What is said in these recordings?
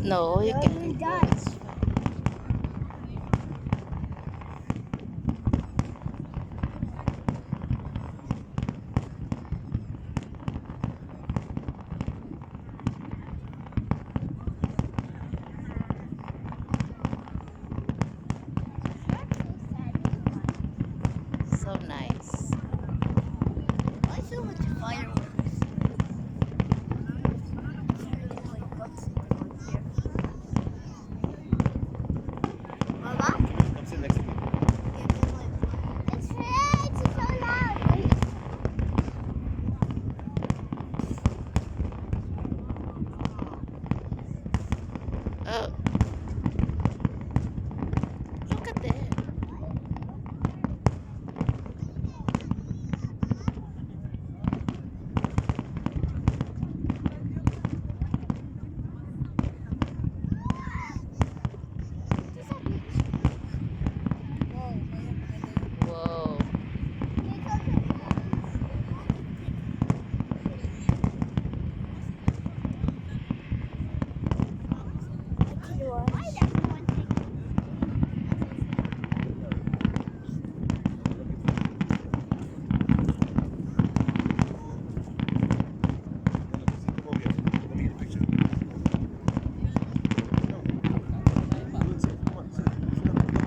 No, you No, can't. it does. So nice. Why so much fireworks? It's really like guts here. Mama? Come sit next to me. It's red. It's so loud. Oh, look at that. Whoa. Come over here. Let me get a picture. Come on, sit.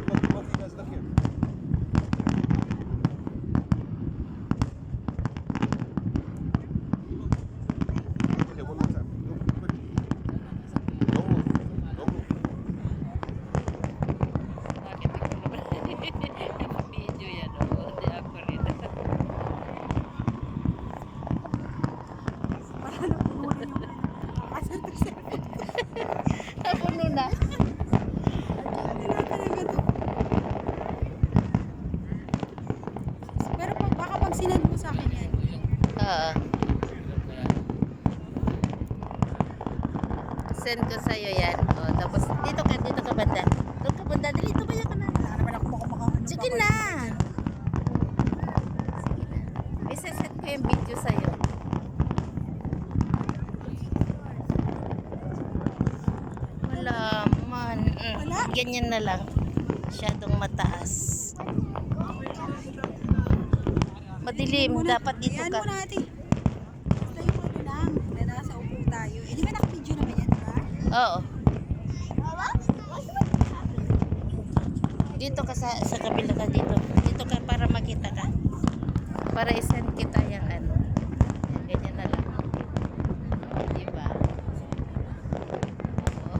Look, both of you guys look here. Okay, one more time. Go, quick. Don't move. Don't move. Video yan, oh. Di ako rin. Napuno na. Pero baka pag sinend mo sa akin yan. Oo. Send ko sa'yo yan. Oh, tapos dito ka banda. Doon ka banda. Dali, tumayo ka na. Wala naman ako makamakaano. Sige na. Isasend ko yung video sa'yo. Wala man. Wala? Ganyan na lang. Masyadong mataas. Madilim. Dapat dito Ayan ka. mo natin. Basta yung ano lang, na nasa upo tayo. Eh, di ba naka-video naman yan, di ba? Oo. Dito ka sa kabila ka dito. Dito ka para makita ka. Para isend kita yung ano. Ganyan na lang. Diba? Oo.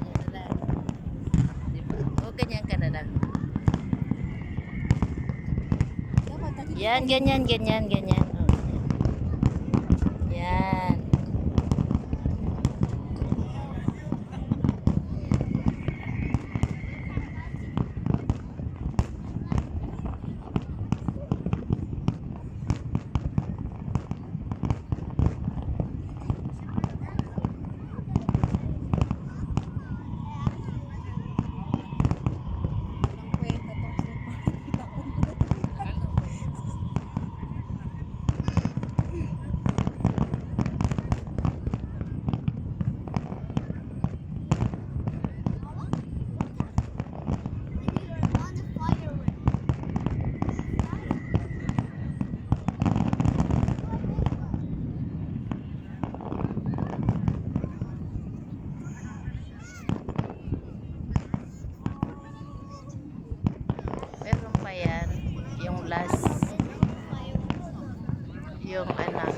Ganyan na lang. Diba? O ganyan ka na lang. Dapat, nakikita Yan, ganyan. Oh, ganyan. Yan. ang kwenta tong Meron pa yan. Yung last. Yung anak.